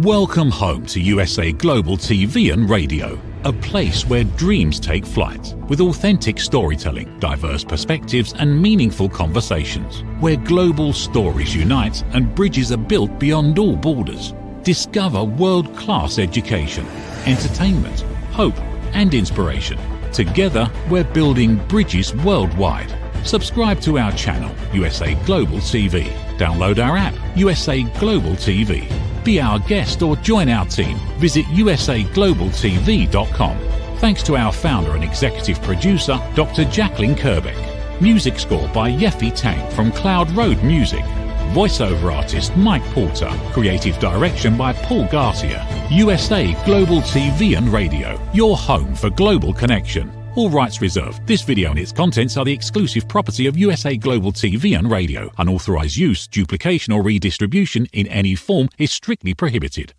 Welcome home to USA Global TV and Radio, a place where dreams take flight, with authentic storytelling, diverse perspectives and meaningful conversations, where global stories unite and bridges are built beyond all borders. Discover world-class education, entertainment, hope and inspiration. Together, we're building bridges worldwide. Subscribe to our channel, USA Global TV. Download our app, USA Global TV. Be our guest or join our team. Visit usaglobaltv.com. Thanks to our founder and executive producer, Dr. Jacqueline Kerbeck. Music score by Yeffy Tang from Cloud Road Music. Voiceover artist Mike Porter. Creative direction by Paul Garcia. USA Global TV and Radio, your home for global connection. All rights reserved. This video and its contents are the exclusive property of USA Global TV and Radio. Unauthorized use, duplication or redistribution in any form is strictly prohibited.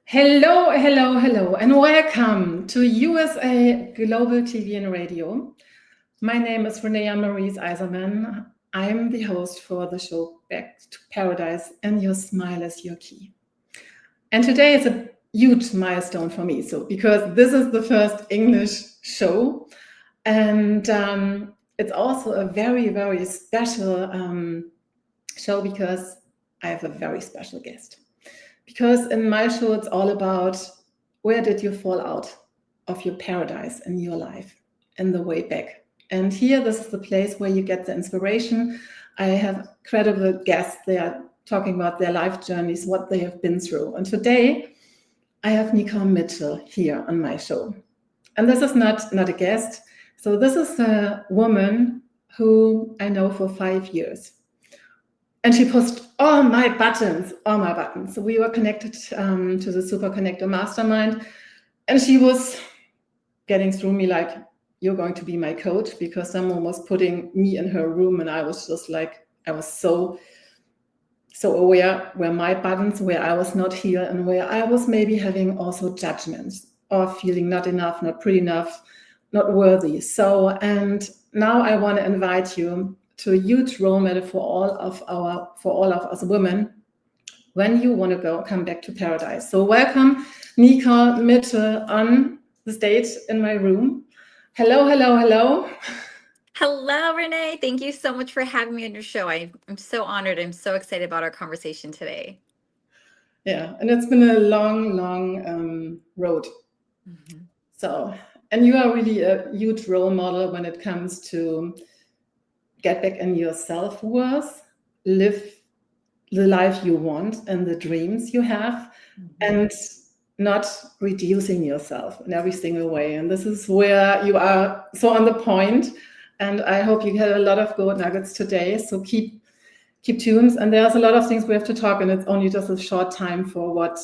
Hello, hello, hello, and welcome to USA Global TV and Radio. My name is Renee Marie Eiserman. I'm the host for the show Back to Paradise, and your smile is your key. And today is a huge milestone for me, because this is the first English show, and it's also a very, very special show because I have a very special guest. Because in my show, it's all about where did you fall out of your paradise in your life and the way back. And here, this is the place where you get the inspiration. I have credible guests. They are talking about their life journeys, what they have been through. And today, I have Nikole Mitchell here on my show. And this is not a guest. So this is a woman who I know for 5 years. And she pushed all my buttons. So we were connected to the Super Connector Mastermind. And she was getting through me like, you're going to be my coach, because someone was putting me in her room. And I was just like, I was so aware where my buttons, where I was not here, and where I was maybe having also judgments or feeling not enough, not pretty enough, not worthy. So, and now I want to invite you to a huge role model for all of us women when you want to come back to paradise. So welcome Nikole Mitchell on the stage in my room. Hello, hello, hello. Hello, Renee. Thank you so much for having me on your show. I'm so honored. I'm so excited about our conversation today. Yeah, and it's been a long road. Mm-hmm. So, and you are really a huge role model when it comes to get back in your self-worth, live the life you want and the dreams you have, and not reducing yourself in every single way. And this is where you are so on the point. And I hope you had a lot of gold nuggets today. So keep tuned. And there's a lot of things we have to talk, and it's only just a short time for what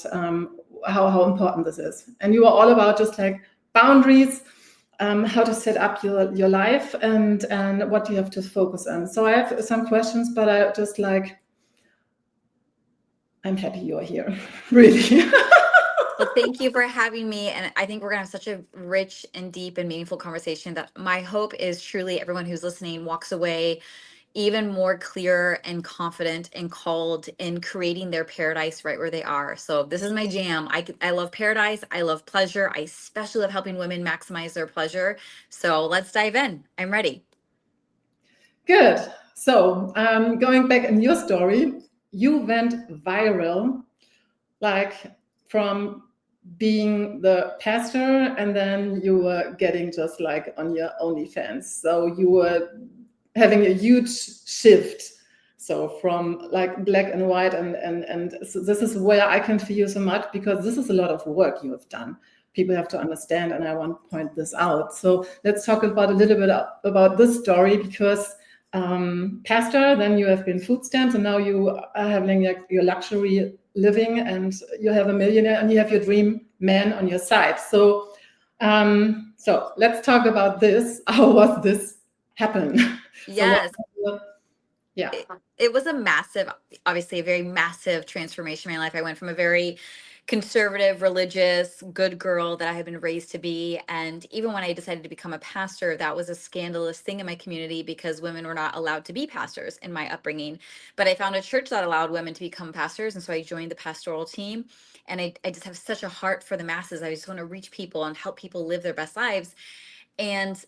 how important this is. And you are all about just like boundaries, how to set up your life and what you have to focus on. So I have some questions, but I'm happy you're here, really. Well, thank you for having me. And I think we're going to have such a rich and deep and meaningful conversation that my hope is truly everyone who's listening walks away even more clear and confident and called in creating their paradise right where they are. So this is my jam. I love paradise. I love pleasure. I especially love helping women maximize their pleasure. So let's dive in. I'm ready. Good. So going back in your story, you went viral, like from being the pastor, and then you were getting just like on your OnlyFans. So you were having a huge shift. So from like black and white, and so this is where I can feel you so much, because this is a lot of work you have done. People have to understand, and I want to point this out. So let's talk about a little bit about this story, because pastor, then you have been food stamps, and now you are having your luxury living, and you have a millionaire, and you have your dream man on your side. So let's talk about this. How was this happen? Yes. Yeah. It was a massive, obviously a very massive transformation in my life. I went from a very conservative, religious, good girl that I had been raised to be. And even when I decided to become a pastor, that was a scandalous thing in my community because women were not allowed to be pastors in my upbringing. But I found a church that allowed women to become pastors. And so I joined the pastoral team. And I just have such a heart for the masses. I just want to reach people and help people live their best lives. And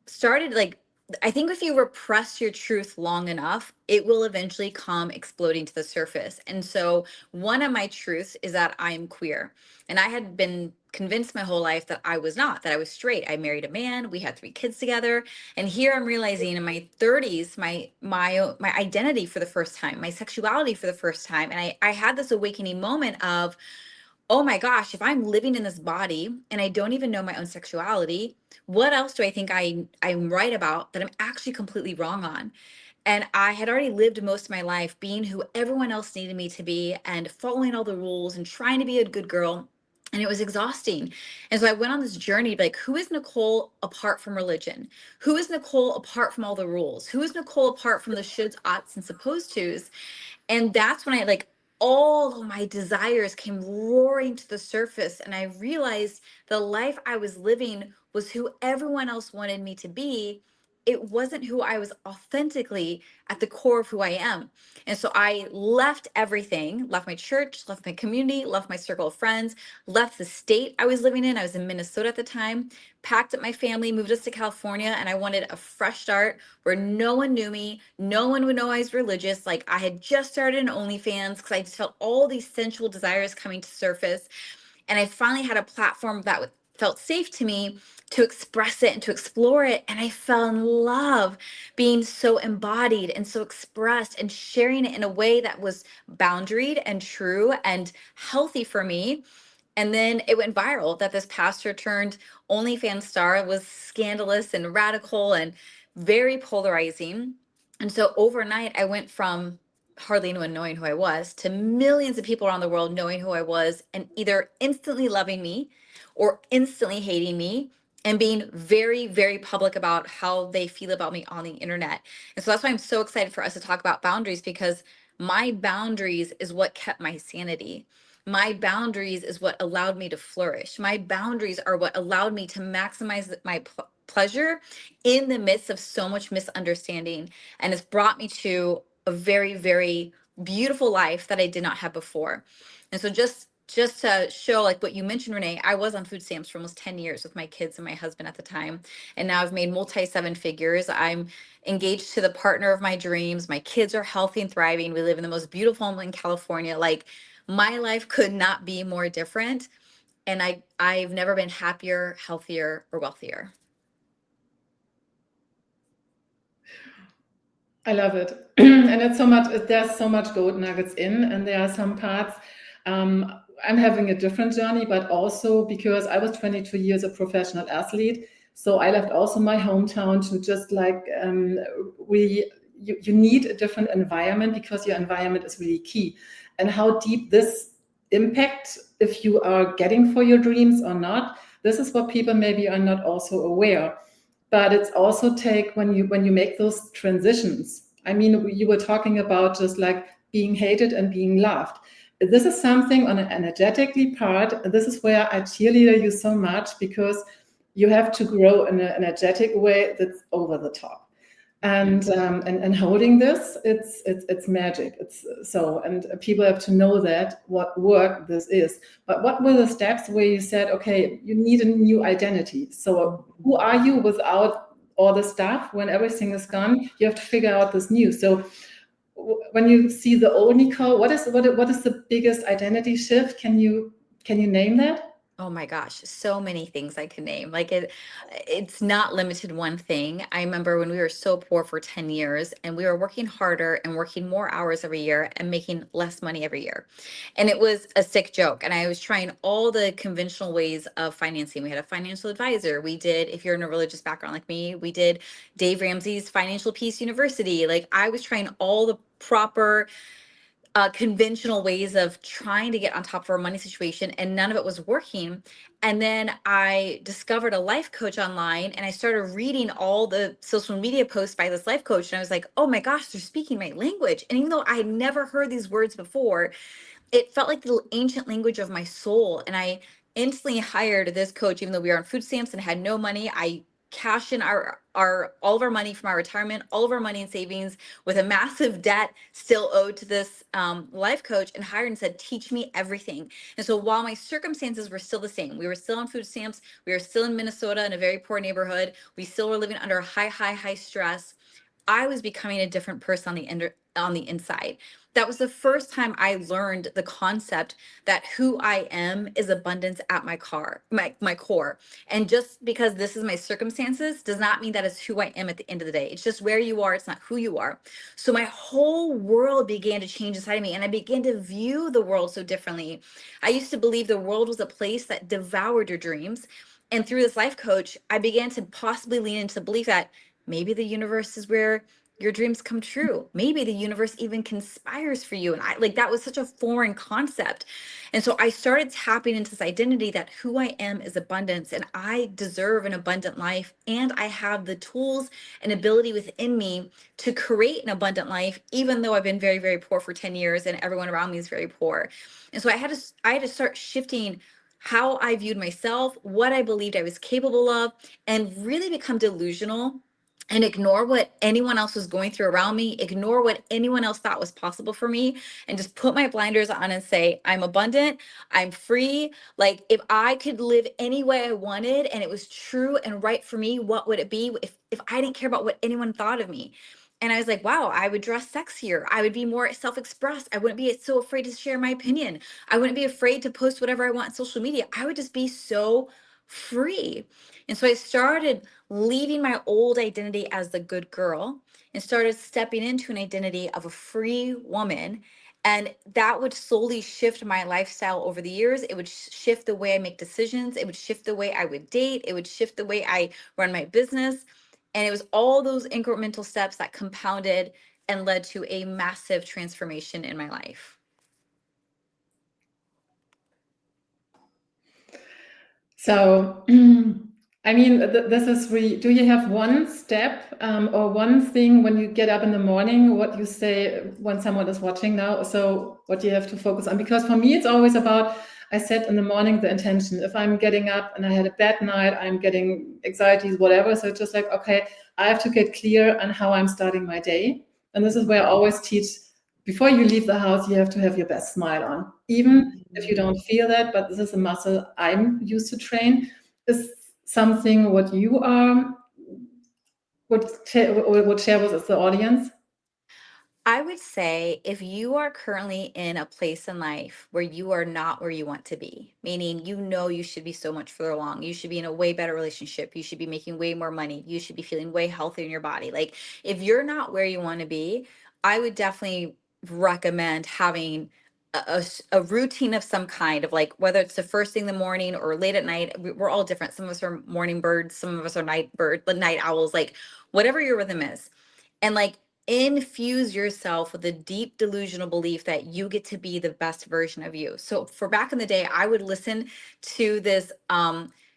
started like, I think if you repress your truth long enough, it will eventually come exploding to the surface. And so one of my truths is that I'm queer. And I had been convinced my whole life that I was not, that I was straight. I married a man, we had 3 kids together. And here I'm realizing in my 30s, my identity for the first time, my sexuality for the first time. And I had this awakening moment of, oh my gosh, if I'm living in this body and I don't even know my own sexuality, what else do I think I'm right about that I'm actually completely wrong on? And I had already lived most of my life being who everyone else needed me to be and following all the rules and trying to be a good girl. And it was exhausting. And so I went on this journey, like, who is Nikole apart from religion? Who is Nikole apart from all the rules? Who is Nikole apart from the shoulds, oughts, and supposed tos? And that's when I like all of my desires came roaring to the surface. And I realized the life I was living was who everyone else wanted me to be. It wasn't who I was authentically at the core of who I am. And so I left everything, left my church, left my community, left my circle of friends, left the state I was living in. I was in Minnesota at the time, packed up my family, moved us to California, and I wanted a fresh start where no one knew me, no one would know I was religious. Like I had just started an OnlyFans because I just felt all these sensual desires coming to surface. And I finally had a platform that felt safe to me to express it and to explore it. And I fell in love being so embodied and so expressed and sharing it in a way that was boundaried and true and healthy for me. And then it went viral that this pastor turned OnlyFans star was scandalous and radical and very polarizing. And so overnight, I went from hardly anyone knowing who I was to millions of people around the world knowing who I was and either instantly loving me or instantly hating me and being very, very public about how they feel about me on the internet. And so that's why I'm so excited for us to talk about boundaries, because my boundaries is what kept my sanity. My boundaries is what allowed me to flourish. My boundaries are what allowed me to maximize my pleasure in the midst of so much misunderstanding. And it's brought me to a very, very beautiful life that I did not have before. And so just to show like what you mentioned, Renee, I was on food stamps for almost 10 years with my kids and my husband at the time. And now I've made multi 7 figures. I'm engaged to the partner of my dreams. My kids are healthy and thriving. We live in the most beautiful home in California. Like my life could not be more different. And I've never been happier, healthier, or wealthier. I love it. And it's so much, there's so much gold nuggets in, and there are some parts. I'm having a different journey, but also because I was 22 years a professional athlete. So I left also my hometown to just like, you need a different environment because your environment is really key. And how deep this impact, if you are getting for your dreams or not, this is what people maybe are not also aware. But it's also take when you make those transitions. I mean, you were talking about just like being hated and being loved. This is something on an energetically part. This is where I cheerleader you so much, because you have to grow in an energetic way that's over the top. And holding this, it's magic. It's so, and people have to know that what work this is. But what were the steps where you said, okay, you need a new identity? So who are you without all the stuff? When everything is gone, you have to figure out this new. So when you see the old Nikole, what is the biggest identity shift? Can you name that? Oh my gosh, so many things I can name. Like it's not limited one thing. I remember when we were so poor for 10 years and we were working harder and working more hours every year and making less money every year. And it was a sick joke. And I was trying all the conventional ways of financing. We had a financial advisor. We did, if you're in a religious background like me, we did Dave Ramsey's Financial Peace University. Like I was trying all the proper conventional ways of trying to get on top of our money situation, and none of it was working. And then I discovered a life coach online, and I started reading all the social media posts by this life coach. And I was like, oh my gosh, they're speaking my language. And even though I had never heard these words before, it felt like the ancient language of my soul. And I instantly hired this coach, even though we were on food stamps and had no money. I cashed in our all of our money from our retirement, all of our money in savings, with a massive debt still owed to this life coach, and hired and said, teach me everything. And so while my circumstances were still the same, we were still on food stamps, we were still in Minnesota in a very poor neighborhood, we still were living under high stress, I was becoming a different person on the inside. That was the first time I learned the concept that who I am is abundance at my core. And just because this is my circumstances does not mean that is who I am at the end of the day. It's just where you are, it's not who you are. So my whole world began to change inside of me, and I began to view the world so differently. I used to believe the world was a place that devoured your dreams. And through this life coach, I began to possibly lean into the belief that maybe the universe is where your dreams come true. Maybe the universe even conspires for you. And I like that was such a foreign concept. And so I started tapping into this identity that who I am is abundance, and I deserve an abundant life. And I have the tools and ability within me to create an abundant life, even though I've been very poor for 10 years and everyone around me is very poor. And so I had to start shifting how I viewed myself, what I believed I was capable of, and really become delusional and ignore what anyone else was going through around me, ignore what anyone else thought was possible for me, and just put my blinders on and say, I'm abundant, I'm free. Like, if I could live any way I wanted and it was true and right for me, what would it be if I didn't care about what anyone thought of me? And I was like, wow, I would dress sexier. I would be more self-expressed. I wouldn't be so afraid to share my opinion. I wouldn't be afraid to post whatever I want on social media. I would just be so free. And so I started leaving my old identity as the good girl and started stepping into an identity of a free woman. And that would slowly shift my lifestyle over the years. It would shift the way I make decisions. It would shift the way I would date. It would shift the way I run my business. And it was all those incremental steps that compounded and led to a massive transformation in my life. So, I mean, this is really, do you have one step or one thing when you get up in the morning, what you say when someone is watching now? So what you have to focus on? Because for me, it's always about, I set in the morning the intention. If I'm getting up and I had a bad night, I'm getting anxieties, whatever. So it's just like, okay, I have to get clear on how I'm starting my day. And this is where I always teach, before you leave the house, you have to have your best smile on. Even if you don't feel that, but this is a muscle I'm used to train. Is something what you would share with the audience? I would say if you are currently in a place in life where you are not where you want to be, meaning you know you should be so much further along, you should be in a way better relationship, you should be making way more money, you should be feeling way healthier in your body. Like, if you're not where you want to be, I would definitely recommend having a routine of some kind, of like, whether it's the first thing in the morning or late at night. We're all different. Some of us are morning birds, some of us are night owls, like whatever your rhythm is. And like, infuse yourself with a deep delusional belief that you get to be the best version of you. So for back in the day, I would listen to this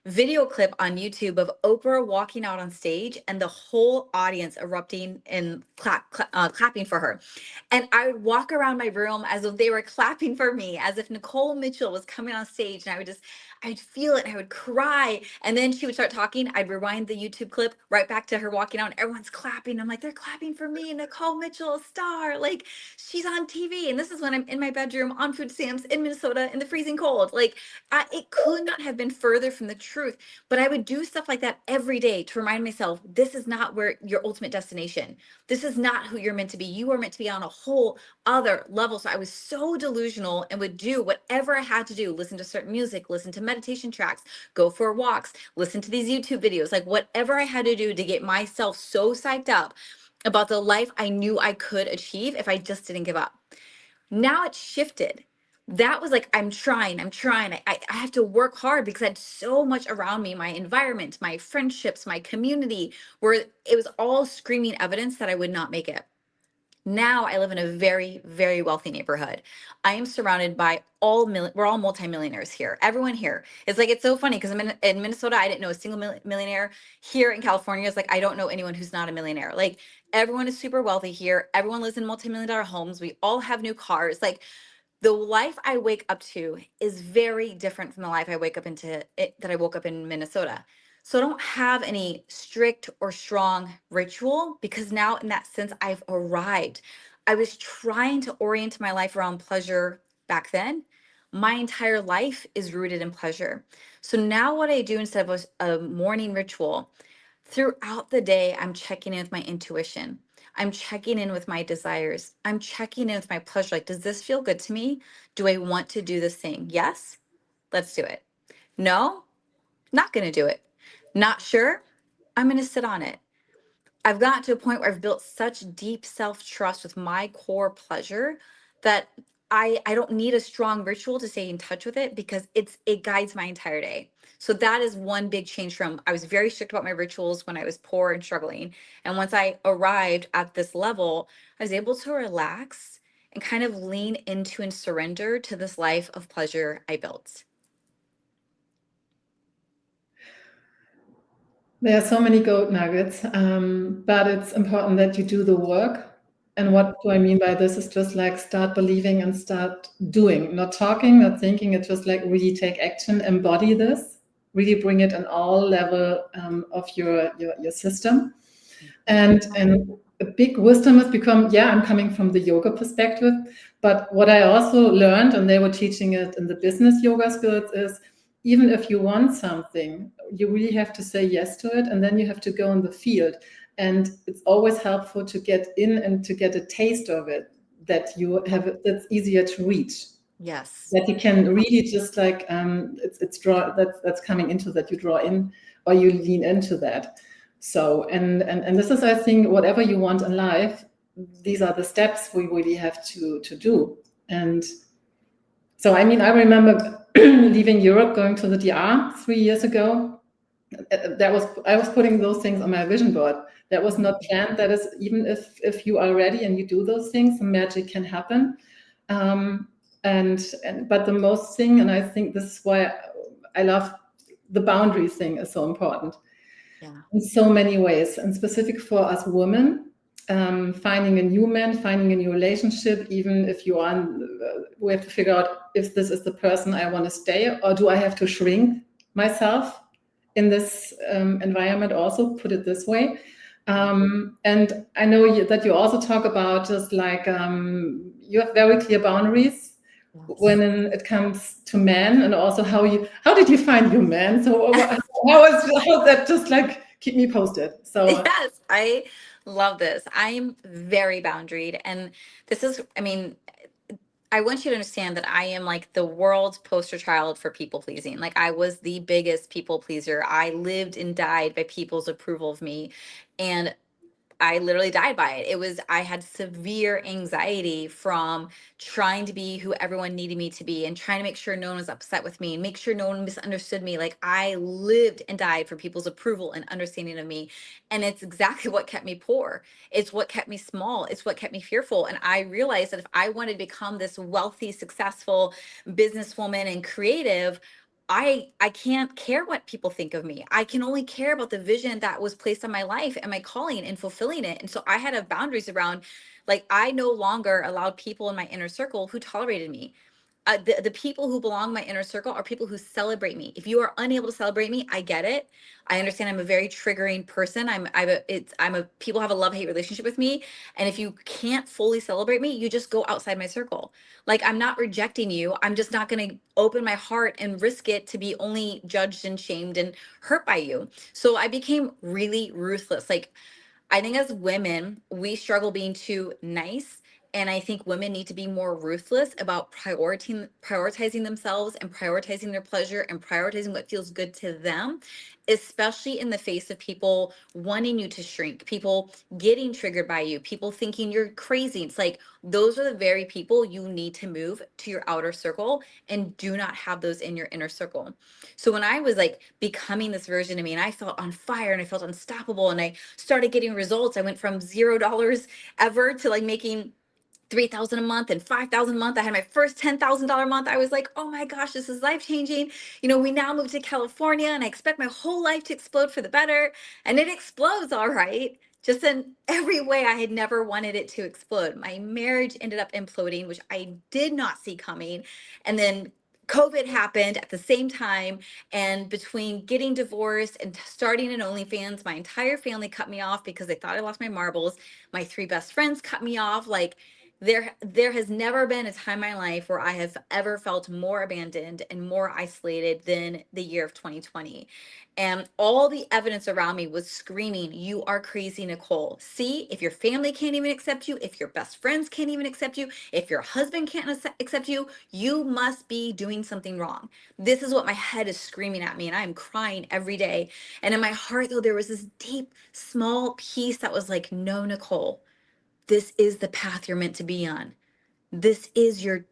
video clip on YouTube of Oprah walking out on stage and the whole audience erupting and clapping for her. And I would walk around my room as if they were clapping for me, as if Nikole Mitchell was coming on stage, and I'd feel it and I would cry. And then she would start talking. I'd rewind the YouTube clip right back to her walking out, and everyone's clapping. I'm like, they're clapping for me, Nikole Mitchell, a star. Like, she's on TV. And this is when I'm in my bedroom on food stamps in Minnesota in the freezing cold. Like, it could not have been further from the truth. But I would do stuff like that every day to remind myself, this is not where your ultimate destination. This is not who you're meant to be. You are meant to be on a whole other level. So I was so delusional and would do whatever I had to do, listen to certain music, listen to meditation tracks, go for walks, listen to these YouTube videos, like whatever I had to do to get myself so psyched up about the life I knew I could achieve if I just didn't give up. Now it's shifted. That was like, I'm trying. I have to work hard because I had so much around me, my environment, my friendships, my community, where it was all screaming evidence that I would not make it. Now I live in a very wealthy neighborhood. I am surrounded by we're all multimillionaires here. Everyone here. It's like, it's so funny because I'm in Minnesota. I didn't know a single millionaire. Here in California, it's like, I don't know anyone who's not a millionaire. Like, everyone is super wealthy here. Everyone lives in multi-million-dollar homes. We all have new cars. Like, The life I wake up to is very different from the life I wake up into that I woke up in Minnesota. So I don't have any strict or strong ritual because now in that sense I've arrived. I was trying to orient my life around pleasure back then. My entire life is rooted in pleasure. So now what I do instead of a morning ritual, throughout the day, I'm checking in with my intuition. I'm checking in with my desires. I'm checking in with my pleasure. Like, does this feel good to me? Do I want to do this thing? Yes, let's do it. No, not going to do it. Not sure? I'm going to sit on it. I've gotten to a point where I've built such deep self-trust with my core pleasure that I don't need a strong ritual to stay in touch with it because it guides my entire day. So that is one big change from I was very strict about my rituals when I was poor and struggling. And once I arrived at this level, I was able to relax and kind of lean into and surrender to this life of pleasure I built. There are so many gold nuggets, but it's important that you do the work. And what do I mean by this is just like start believing and start doing, not talking, not thinking. It's just like really take action, embody this, really bring it in all level of your system. And a big wisdom has become, I'm coming from the yoga perspective, but what I also learned, and they were teaching it in the business yoga skills, is even if you want something, you really have to say yes to it, and then you have to go in the field. And it's always helpful to get in and to get a taste of it, that you have that's easier to reach. Yes. That you can really just like it's draw that's coming into that, you draw in or you lean into that. So and this is, I think, whatever you want in life, these are the steps we really have to do. And so I mean, I remember leaving Europe, going to the DR 3 years ago. I was putting those things on my vision board. That was not planned. That is, even if you are ready and you do those things, the magic can happen. But the most thing, and I think this is why I love the boundary thing, is so important. Yeah. In so many ways, and specific for us women, finding a new man, finding a new relationship, even if you are, we have to figure out if this is the person I want to stay, or do I have to shrink myself in this environment, also put it this way. And I know that you also talk about just like you have very clear boundaries. Yes. When it comes to men, and also how did you find your man? So how that just like keep me posted. So yes, I love this. I'm very boundaried, and this is, I mean, I want you to understand that I am like the world's poster child for people pleasing. Like I was the biggest people pleaser. I lived and died by people's approval of me. And I literally died by it. I had severe anxiety from trying to be who everyone needed me to be and trying to make sure no one was upset with me and make sure no one misunderstood me. Like I lived and died for people's approval and understanding of me. And it's exactly what kept me poor. It's what kept me small. It's what kept me fearful. And I realized that if I wanted to become this wealthy, successful businesswoman and creative, I can't care what people think of me. I can only care about the vision that was placed on my life and my calling and fulfilling it. And so I had to have boundaries around, like I no longer allowed people in my inner circle who tolerated me. The people who belong in my inner circle are people who celebrate me. If you are unable to celebrate me, I get it. I understand I'm a very triggering person. People have a love-hate relationship with me. And if you can't fully celebrate me, you just go outside my circle. Like I'm not rejecting you. I'm just not going to open my heart and risk it to be only judged and shamed and hurt by you. So I became really ruthless. Like I think as women, we struggle being too nice. And I think women need to be more ruthless about prioritizing themselves and prioritizing their pleasure and prioritizing what feels good to them, especially in the face of people wanting you to shrink, people getting triggered by you, people thinking you're crazy. It's like those are the very people you need to move to your outer circle and do not have those in your inner circle. So when I was like becoming this version of me and I felt on fire and I felt unstoppable and I started getting results, I went from $0 ever to like making 3,000 a month and 5,000 a month. I had my first $10,000 month. I was like, oh my gosh, this is life changing. You know, we now moved to California and I expect my whole life to explode for the better. And it explodes, all right. just in every way I had never wanted it to explode. My marriage ended up imploding, which I did not see coming. And then COVID happened at the same time. And between getting divorced and starting an OnlyFans, my entire family cut me off because they thought I lost my marbles. My three best friends cut me off. Like, there has never been a time in my life where I have ever felt more abandoned and more isolated than the year of 2020. And all the evidence around me was screaming, "You are crazy, Nikole. See, if your family can't even accept you, if your best friends can't even accept you, if your husband can't accept you, you must be doing something wrong." This is what my head is screaming at me, and I am crying every day. And in my heart, though, there was this deep, small piece that was like, "No, Nikole, this is the path you're meant to be on. This is your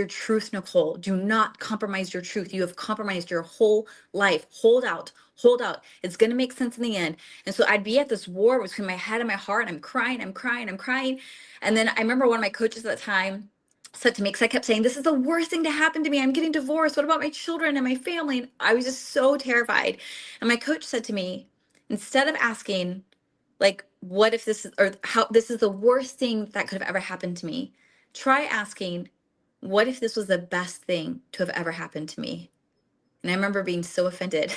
truth, Nikole. Do not compromise your truth. You have compromised your whole life. Hold out. Hold out. It's going to make sense in the end." And so I'd be at this war between my head and my heart. I'm crying, I'm crying, I'm crying. And then I remember one of my coaches at the time said to me, because I kept saying, "This is the worst thing to happen to me. I'm getting divorced. What about my children and my family?" And I was just so terrified. And my coach said to me, instead of asking, like, what if this is, or how this is the worst thing that could have ever happened to me, try asking, what if this was the best thing to have ever happened to me? And I remember being so offended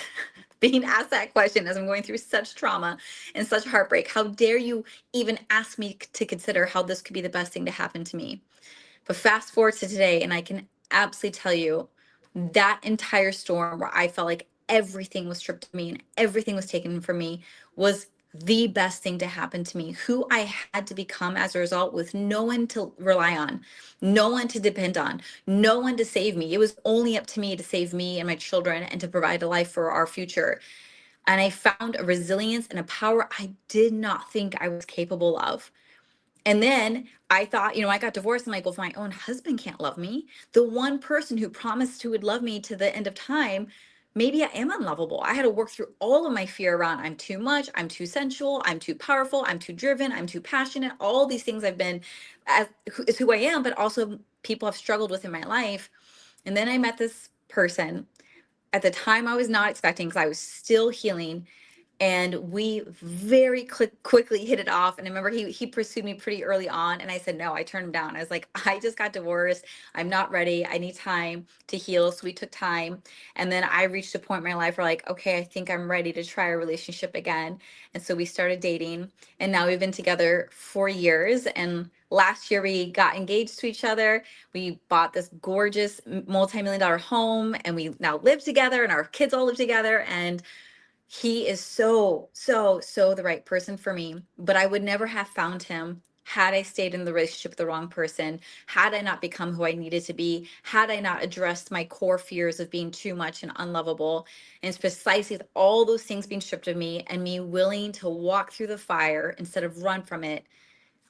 being asked that question as I'm going through such trauma and such heartbreak. How dare you even ask me to consider how this could be the best thing to happen to me? But fast forward to today, and I can absolutely tell you that entire storm where I felt like everything was stripped of me and everything was taken from me was the best thing to happen to me. Who I had to become as a result, with no one to rely on, no one to depend on, no one to save me. It was only up to me to save me and my children and to provide a life for our future. And I found a resilience and a power I did not think I was capable of. And then I thought, I got divorced. I'm like, well, if my own husband can't love me, the one person who promised who would love me to the end of time, maybe I am unlovable. I had to work through all of my fear around, I'm too much, I'm too sensual, I'm too powerful, I'm too driven, I'm too passionate. All these things I've been, is who I am, but also people have struggled with in my life. And then I met this person at the time I was not expecting, because I was still healing. And we very quickly hit it off. And I remember he pursued me pretty early on, and I said no. I turned him down. I was like, I just got divorced. I'm not ready. I need time to heal. So we took time. And then I reached a point in my life where, like, okay, I think I'm ready to try a relationship again. And so we started dating, and now we've been together 4 years. And last year we got engaged to each other. We bought this gorgeous multi-million-dollar home, and we now live together, and our kids all live together. And he is so, so, so the right person for me. But I would never have found him had I stayed in the relationship with the wrong person, had I not become who I needed to be, had I not addressed my core fears of being too much and unlovable. And it's precisely with all those things being stripped of me and me willing to walk through the fire instead of run from it,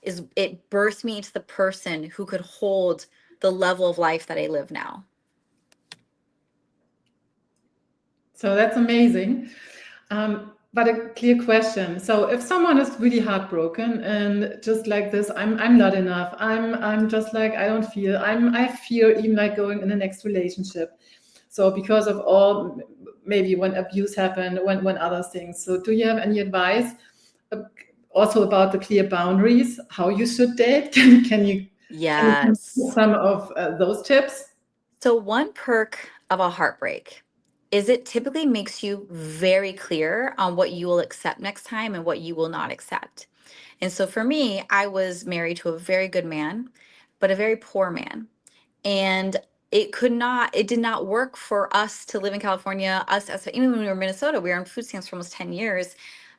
is it birthed me into the person who could hold the level of life that I live now. So that's amazing. But a clear question. So if someone is really heartbroken and just like this, I'm not enough. I'm just like, I don't feel. I fear even like going in the next relationship. So because of all, maybe when abuse happened, when other things. So do you have any advice also about the clear boundaries, how you should date? Can you Yes. some of those tips? So one perk of a heartbreak is it typically makes you very clear on what you will accept next time and what you will not accept. And so for me, I was married to a very good man, but a very poor man. And it did not work for us to live in California. Even when we were in Minnesota, we were on food stamps for almost 10 years.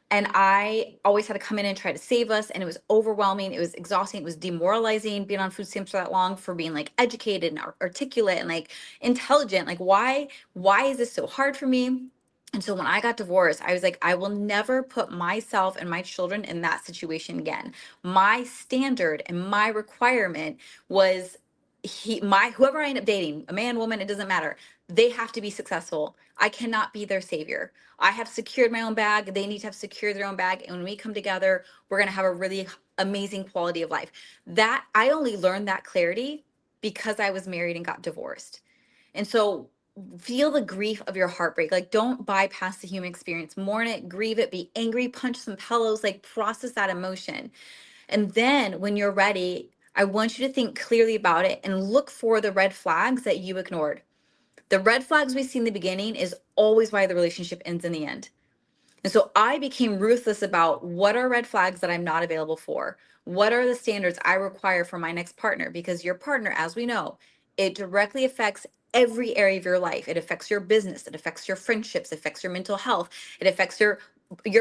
And I always had to come in and try to save us. And it was overwhelming. It was exhausting. It was demoralizing being on food stamps for that long, for being like educated and articulate and like intelligent. Like, why is this so hard for me? And so when I got divorced, I was like, I will never put myself and my children in that situation again. My standard and my requirement was whoever I end up dating, a man, woman, it doesn't matter. They have to be successful. I cannot be their savior. I have secured my own bag. They need to have secured their own bag. And when we come together, we're going to have a really amazing quality of life. That I only learned that clarity because I was married and got divorced. And so feel the grief of your heartbreak. Like, don't bypass the human experience. Mourn it, grieve it, be angry, punch some pillows, like process that emotion. And then when you're ready, I want you to think clearly about it and look for the red flags that you ignored. The red flags we see in the beginning is always why the relationship ends in the end. And so I became ruthless about what are red flags that I'm not available for? What are the standards I require for my next partner? Because your partner, as we know, it directly affects every area of your life. It affects your business, it affects your friendships, it affects your mental health, it affects your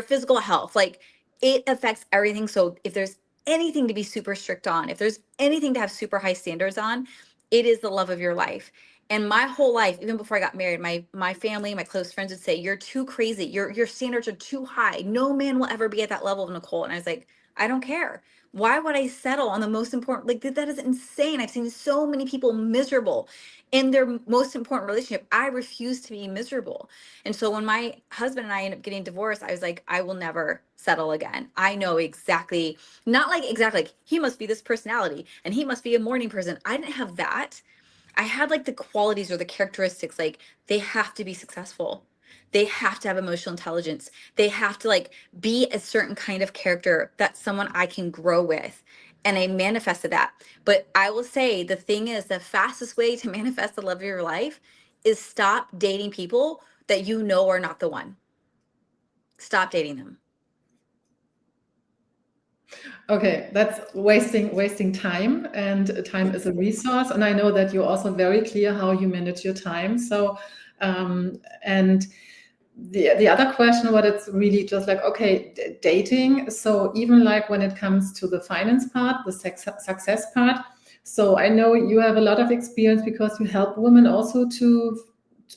physical health. Like, it affects everything. So if there's anything to be super strict on, if there's anything to have super high standards on, it is the love of your life. And my whole life, even before I got married, my family, my close friends would say, "You're too crazy. Your standards are too high. No man will ever be at that level of Nikole." And I was like, I don't care. Why would I settle on the most important? Like, that is insane. I've seen so many people miserable in their most important relationship. I refuse to be miserable. And so when my husband and I ended up getting divorced, I was like, I will never settle again. I know exactly, not like exactly like he must be this personality and he must be a morning person. I didn't have that. I had like the qualities or the characteristics, like they have to be successful. They have to have emotional intelligence. They have to like be a certain kind of character that's someone I can grow with. And I manifested that. But I will say the thing is, the fastest way to manifest the love of your life is stop dating people that you know are not the one. Stop dating them. Okay, that's wasting time, and time is a resource. And I know that you're also very clear how you manage your time. So, and the other question, what it's really just like, okay, dating. So even like when it comes to the finance part, the success part. So I know you have a lot of experience because you help women also to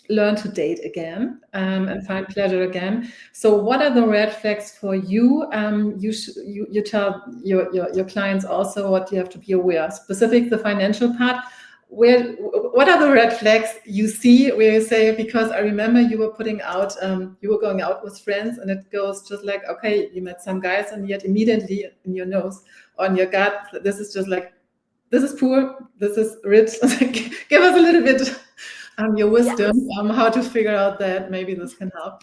learn to date again, and find pleasure again. So what are the red flags for you? You tell your clients also what you have to be aware of. Specific the financial part. What are the red flags you see where you say, because I remember you were putting out, you were going out with friends, and it goes just like, okay, you met some guys, and yet immediately in your nose, on your gut, this is just like, this is poor, this is rich. Give us a little bit your wisdom, Yes. how to figure out that. Maybe this can help.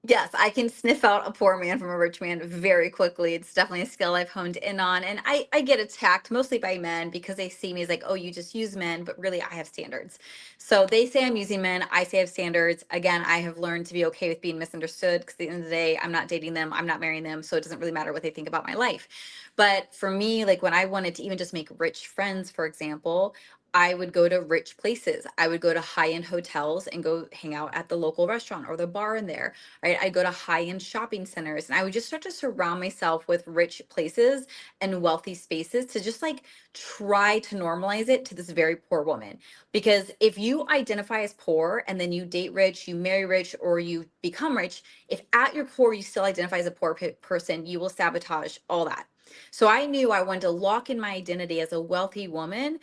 Yes, I can sniff out a poor man from a rich man very quickly. It's definitely a skill I've honed in on. And I get attacked mostly by men because they see me as like, oh, you just use men, but really I have standards. So they say I'm using men. I say I have standards. Again, I have learned to be okay with being misunderstood because at the end of the day, I'm not dating them. I'm not marrying them. So it doesn't really matter what they think about my life. But for me, like when I wanted to even just make rich friends, for example, I would go to rich places. I would go to high-end hotels and go hang out at the local restaurant or the bar in there, right? I go to high-end shopping centers and I would just start to surround myself with rich places and wealthy spaces to just like try to normalize it to this very poor woman. Because if you identify as poor and then you date rich, you marry rich, or you become rich, if at your core you still identify as a poor person, you will sabotage all that. So I knew I wanted to lock in my identity as a wealthy woman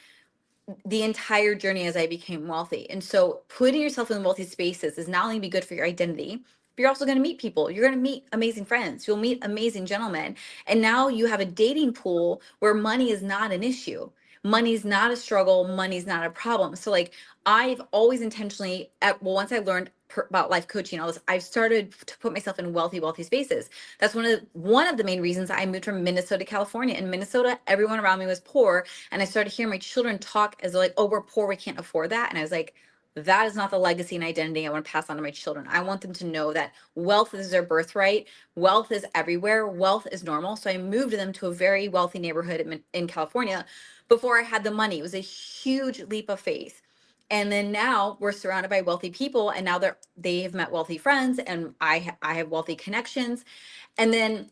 the entire journey as I became wealthy. And so putting yourself in wealthy spaces is not only be good for your identity, but you're also going to meet people. You're going to meet amazing friends. You'll meet amazing gentlemen. And now you have a dating pool where money is not an issue. Money's not a struggle. Money's not a problem. So like I've always intentionally, once I learned about life coaching, all this, I've started to put myself in wealthy spaces. That's one of the main reasons I moved from Minnesota to California. In Minnesota, everyone around me was poor, and I started hearing my children talk as like, "Oh, we're poor, we can't afford that." And I was like, that is not the legacy and identity I want to pass on to my children. I want them to know that wealth is their birthright. Wealth is everywhere. Wealth is normal. So I moved them to a very wealthy neighborhood in California before I had the money. It was a huge leap of faith. And then now we're surrounded by wealthy people, and now they have met wealthy friends, and I have wealthy connections. And then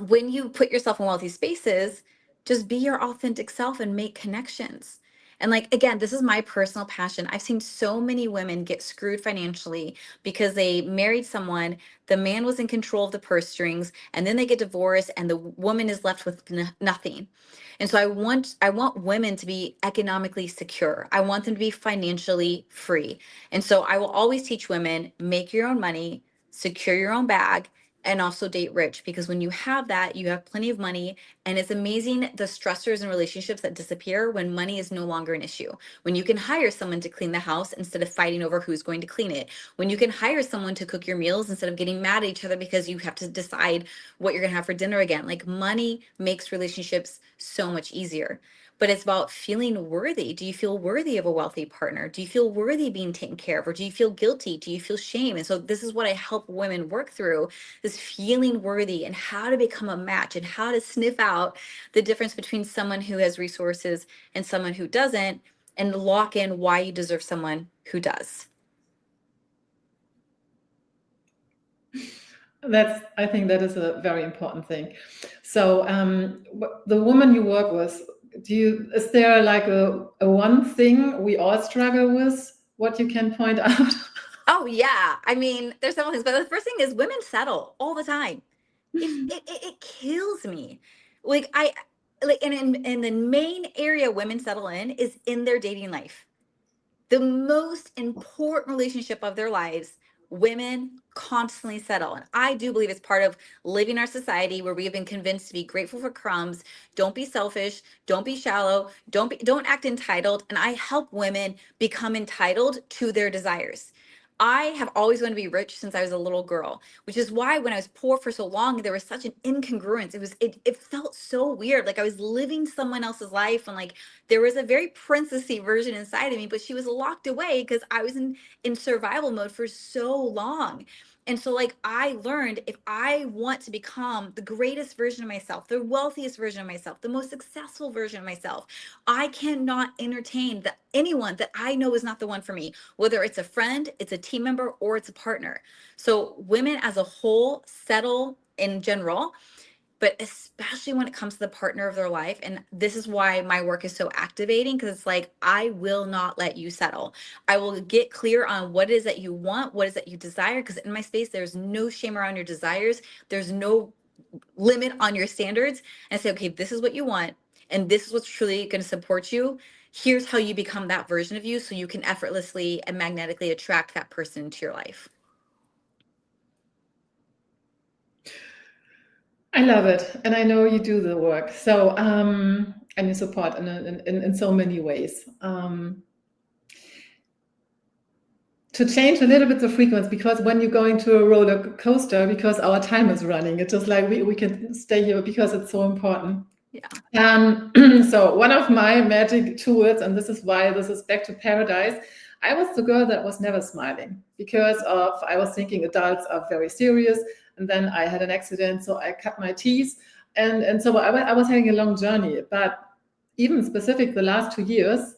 when you put yourself in wealthy spaces, just be your authentic self and make connections. And like, again, this is my personal passion. I've seen so many women get screwed financially because they married someone, the man was in control of the purse strings, and then they get divorced and the woman is left with nothing. And so I want women to be economically secure. I want them to be financially free. And so I will always teach women, make your own money, secure your own bag, and also date rich, because when you have that, you have plenty of money. And it's amazing the stressors and relationships that disappear when money is no longer an issue. When you can hire someone to clean the house instead of fighting over who's going to clean it. When you can hire someone to cook your meals instead of getting mad at each other because you have to decide what you're going to have for dinner again. Like, money makes relationships so much easier. But it's about feeling worthy. Do you feel worthy of a wealthy partner? Do you feel worthy of being taken care of? Or do you feel guilty? Do you feel shame? And so this is what I help women work through, this feeling worthy and how to become a match and how to sniff out the difference between someone who has resources and someone who doesn't, and lock in why you deserve someone who does. I think that is a very important thing. So the woman you work with, is there like a one thing we all struggle with, what you can point out? Oh yeah, I mean, there's several things, but the first thing is women settle all the time. It kills me. Like and the main area women settle in is in their dating life. The most important relationship of their lives, women constantly settle. And I do believe it's part of living our society where we have been convinced to be grateful for crumbs, don't be selfish, don't be shallow, don't act entitled. And I help women become entitled to their desires. I have always wanted to be rich since I was a little girl, which is why when I was poor for so long, there was such an incongruence. It felt so weird. Like I was living someone else's life, and like there was a very princessy version inside of me, but she was locked away because I was in survival mode for so long. And so like I learned, if I want to become the greatest version of myself, the wealthiest version of myself, the most successful version of myself, I cannot entertain anyone that I know is not the one for me, whether it's a friend, it's a team member, or it's a partner. So women as a whole settle in general, but especially when it comes to the partner of their life. And this is why my work is so activating, because it's like, I will not let you settle. I will get clear on what it is that you want, what is that you desire, because in my space, there's no shame around your desires. There's no limit on your standards. And I say, okay, this is what you want, and this is what's truly going to support you. Here's how you become that version of you so you can effortlessly and magnetically attract that person into your life. I love it, and I know you do the work. So, and you support in so many ways. To change a little bit the frequency, because when you're going to a roller coaster, because our time is running, it's just like we can stay here because it's so important. Yeah. So one of my magic tools, and this is why this is Back to Paradise, I was the girl that was never smiling because I was thinking adults are very serious. And then I had an accident, so I cut my teeth. And so I was having a long journey. But even specific the last 2 years,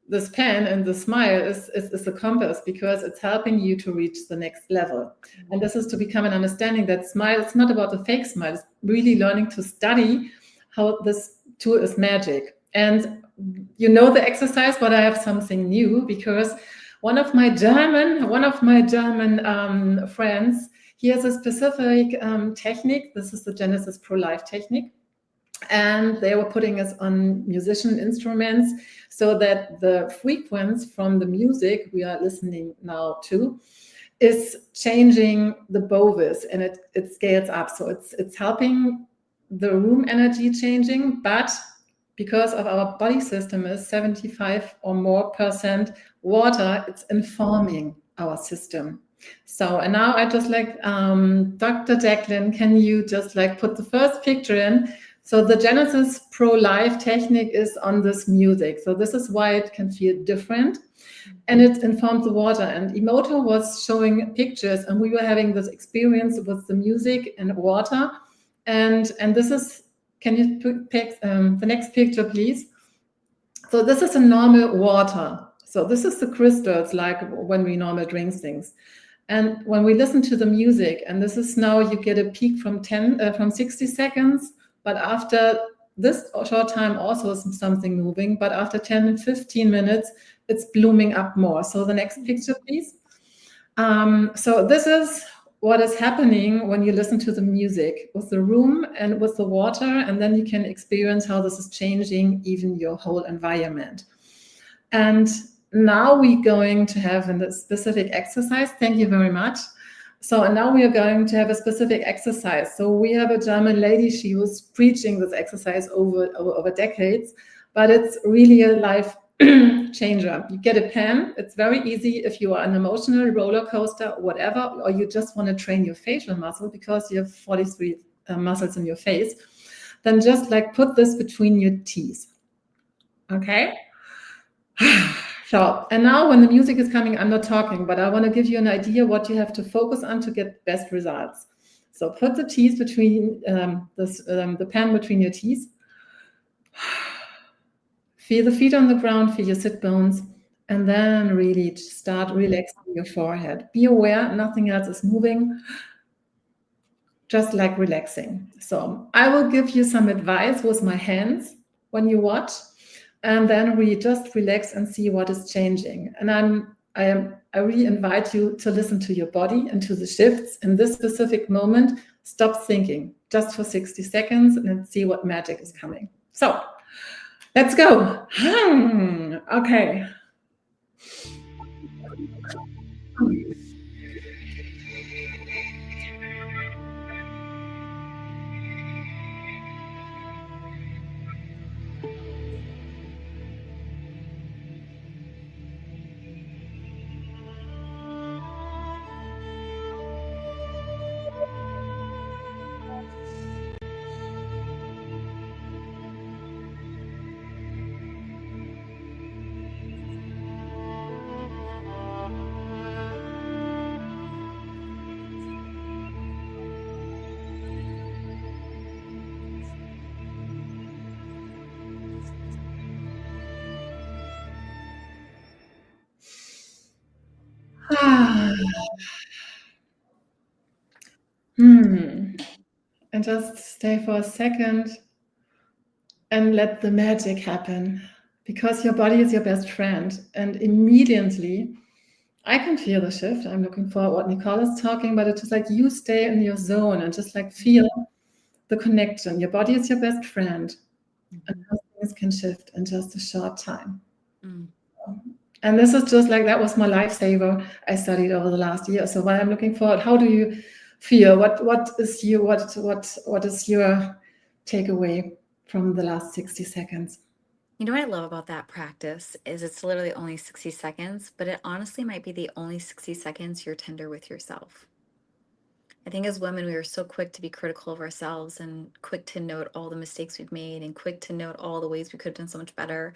this pen and the smile is a compass, because it's helping you to reach the next level. And this is to become an understanding that smile, it's not about a fake smile. It's really learning to study how this tool is magic. And you know the exercise, but I have something new, because one of my German friends, he has a specific technique. This is the Genesis Pro Life technique. And they were putting us on musician instruments so that the frequency from the music we are listening now to is changing the bovis, and it scales up. So it's helping the room energy changing, but because of our body system is 75 or more % water, it's informing our system. So, and now I just like, Dr. Jacqueline, can you just like put the first picture in? So the Genesis Pro Life technique is on this music. So this is why it can feel different. And it informs the water. And Emoto was showing pictures, and we were having this experience with the music and water. And this is, can you pick the next picture, please? So this is a normal water. So this is the crystals, like when we normally drink things. And when we listen to the music, and this is now, you get a peak from 60 seconds, but after this short time also is something moving, but after 10 and 15 minutes, it's blooming up more. So the next picture, please. So this is what is happening when you listen to the music with the room and with the water, and then you can experience how this is changing even your whole environment. And now we're going to have a specific exercise. Thank you very much. So, and now we are going to have a specific exercise. So we have a German lady, she was preaching this exercise over decades, but it's really a life changer. You get a pen. It's very easy if you are an emotional roller coaster or whatever, or you just want to train your facial muscle because you have 43 muscles in your face. Then just like put this between your teeth. Okay. So, and now when the music is coming, I'm not talking, but I want to give you an idea what you have to focus on to get best results. So put the teeth between the pen between your teeth. Feel the feet on the ground, feel your sit bones, and then really start relaxing your forehead. Be aware nothing else is moving, just like relaxing. So I will give you some advice with my hands when you watch, and then we just relax and see what is changing. And I really invite you to listen to your body and to the shifts in this specific moment. Stop thinking just for 60 seconds and see what magic is coming. So let's go. Okay. And just stay for a second and let the magic happen, because your body is your best friend. And immediately I can feel the shift. I'm looking for what Nikole is talking, but it's just like you stay in your zone and just like feel the connection. Your body is your best friend. And things can shift in just a short time. And this is just like, that was my lifesaver I studied over the last year. So when I'm looking forward, how do you feel? What is your takeaway from the last 60 seconds? You know what I love about that practice is it's literally only 60 seconds, but it honestly might be the only 60 seconds you're tender with yourself. I think as women, we are so quick to be critical of ourselves and quick to note all the mistakes we've made and quick to note all the ways we could have done so much better,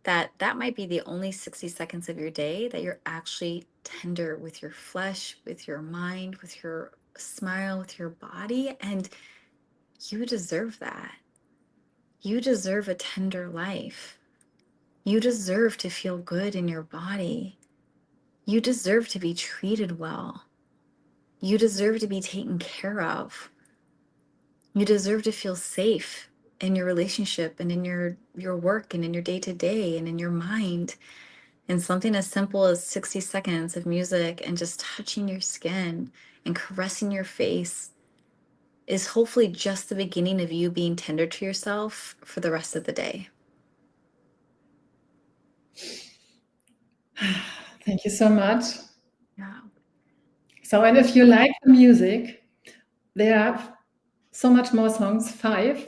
that might be the only 60 seconds of your day that you're actually tender with your flesh, with your mind, with your smile, with your body. And you deserve that. You deserve a tender life. You deserve to feel good in your body. You deserve to be treated well. You deserve to be taken care of. You deserve to feel safe in your relationship and in your work and in your day-to-day and in your mind. And something as simple as 60 seconds of music and just touching your skin and caressing your face is hopefully just the beginning of you being tender to yourself for the rest of the day. Thank you so much. Yeah. So, and if you like the music, there are so much more songs, 5.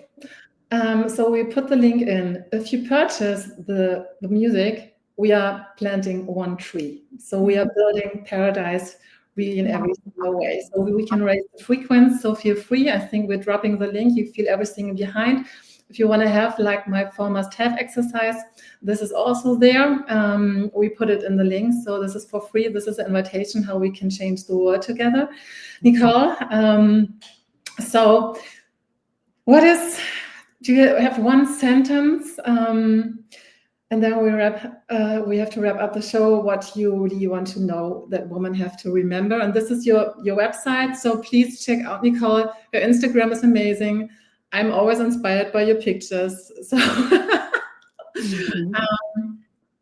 So we put the link in. If you purchase the music, we are planting 1 tree. So we are building paradise really in every single way. So we can raise the frequency. So feel free. I think we're dropping the link. You feel everything behind. If you want to have like my 4 must-have exercise, this is also there. We put it in the link. So this is for free. This is an invitation how we can change the world together. Nikole, so do you have 1 sentence? And then we have to wrap up the show, what you really want to know that women have to remember. And this is your website. So please check out Nikole. Your Instagram is amazing. I'm always inspired by your pictures. So,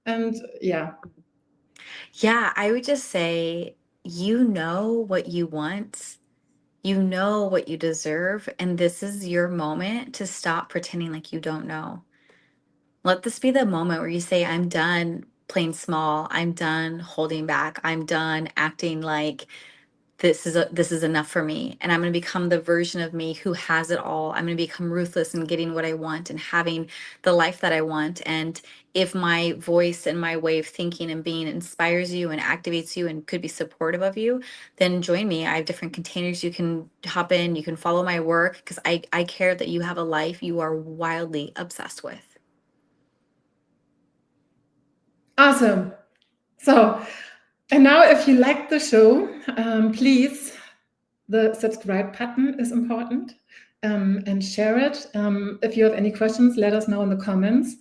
and yeah. Yeah, I would just say, you know what you want. You know what you deserve. And this is your moment to stop pretending like you don't know. Let this be the moment where you say, I'm done playing small. I'm done holding back. I'm done acting like this is enough for me, and I'm going to become the version of me who has it all. I'm going to become ruthless in getting what I want and having the life that I want. And if my voice and my way of thinking and being inspires you and activates you and could be supportive of you, then join me. I have different containers you can hop in. You can follow my work, because I care that you have a life you are wildly obsessed with. Awesome. So, and now if you like the show, please, the subscribe button is important, and share it. If you have any questions, let us know in the comments.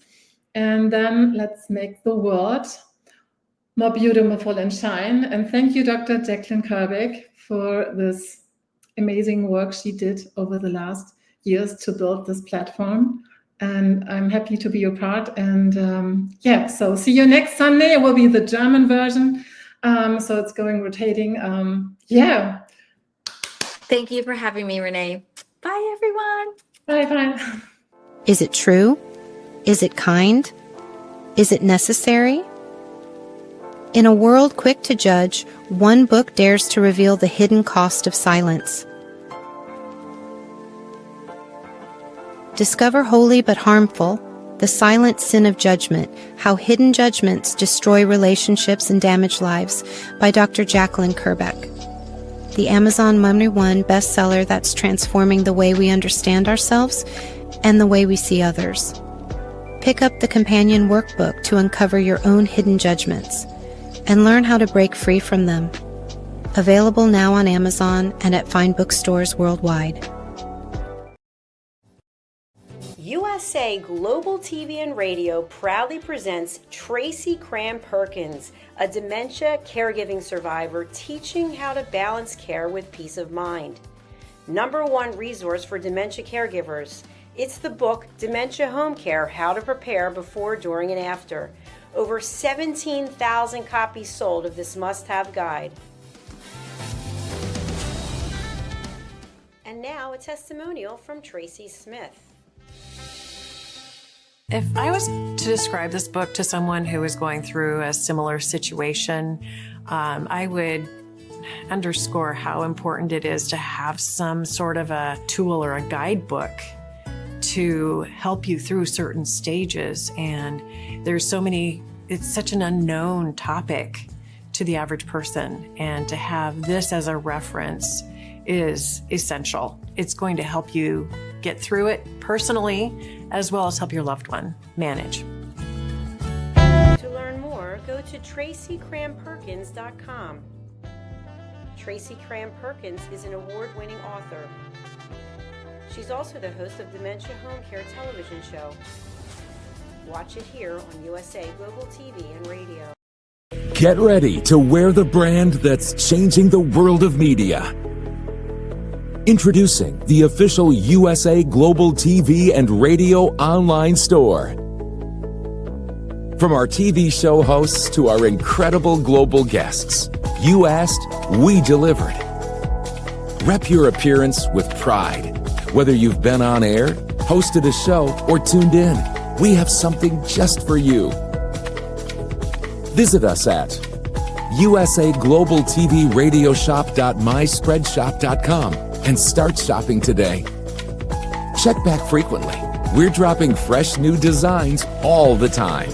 And then let's make the world more beautiful and shine. And thank you, Dr. Jacqueline Kerbeck, for this amazing work she did over the last years to build this platform. And I'm happy to be your part. And so see you next Sunday. It will be the German version. So it's going rotating. Thank you for having me, Renee. Bye, everyone. Bye. Is it true? Is it kind? Is it necessary? In a world quick to judge, one book dares to reveal the hidden cost of silence. Discover Holy but Harmful, The Silent Sin of Judgment, How Hidden Judgments Destroy Relationships and Damage Lives by Dr. Jacqueline Kerbeck. The Amazon #1 bestseller that's transforming the way we understand ourselves and the way we see others. Pick up the companion workbook to uncover your own hidden judgments and learn how to break free from them. Available now on Amazon and at fine bookstores worldwide. USA Global TV and Radio proudly presents Tracy Cram-Perkins, a dementia caregiving survivor teaching how to balance care with peace of mind. #1 resource for dementia caregivers. It's the book Dementia Home Care: How to Prepare Before, During, and After. Over 17,000 copies sold of this must-have guide. And now a testimonial from Tracy Smith. If I was to describe this book to someone who is going through a similar situation, I would underscore how important it is to have some sort of a tool or a guidebook to help you through certain stages. And there's so many, it's such an unknown topic to the average person. And to have this as a reference is essential. It's going to help you get through it personally, as well as help your loved one manage. To learn more, go to TracyCramPerkins.com. Tracy Cram-Perkins is an award-winning author. She's also the host of Dementia Home Care television show. Watch it here on USA Global TV and Radio. Get ready to wear the brand that's changing the world of media. Introducing the official USA Global TV and Radio online store. From our TV show hosts to our incredible global guests, you asked, we delivered. Rep your appearance with pride. Whether you've been on air, hosted a show, or tuned in, we have something just for you. Visit us at usaglobaltvradioshoп.myspreadshop.com and start shopping today. Check back frequently. We're dropping fresh new designs all the time.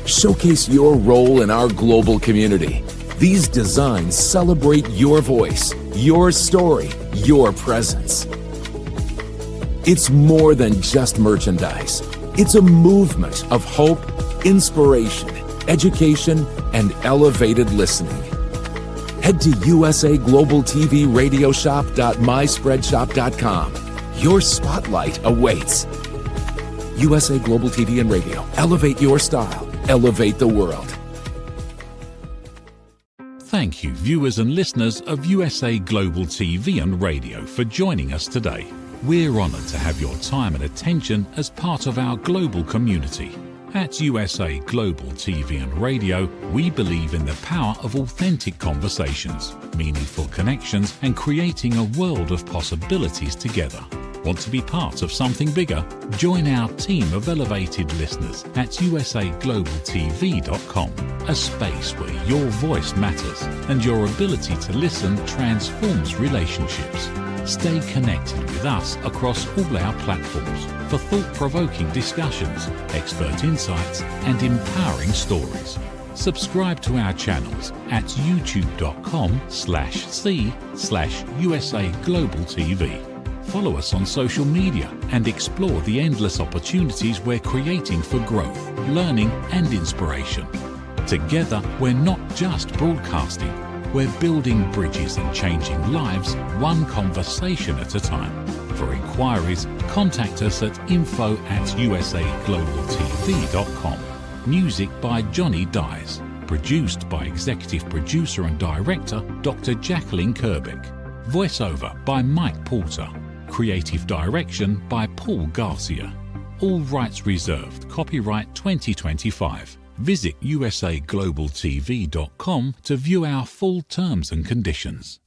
Showcase your role in our global community. These designs celebrate your voice, your story, your presence. It's more than just merchandise. It's a movement of hope, inspiration, education, and elevated listening. Head to usaglobaltvradioshoп.myspreadshop.com. Your spotlight awaits. USA Global TV and Radio. Elevate your style. Elevate the world. Thank you, viewers and listeners of USA Global TV and Radio, for joining us today. We're honoured to have your time and attention as part of our global community. At USA Global TV and Radio, we believe in the power of authentic conversations, meaningful connections, and creating a world of possibilities together. Want to be part of something bigger? Join our team of elevated listeners at usaglobaltv.com, a space where your voice matters and your ability to listen transforms relationships. Stay connected with us across all our platforms for thought-provoking discussions, expert insights, and empowering stories. Subscribe to our channels at youtube.com/c/USA Global TV. Follow us on social media and explore the endless opportunities we're creating for growth, learning, and inspiration. Together, we're not just broadcasting, we're building bridges and changing lives one conversation at a time. For inquiries, contact us at info@usaglobaltv.com. Music by Johnny Dies. Produced by Executive Producer and Director Dr. Jacqueline Kerbeck. Voiceover by Mike Porter. Creative Direction by Paul Garcia. All rights reserved. Copyright 2025. Visit usaglobaltv.com to view our full terms and conditions.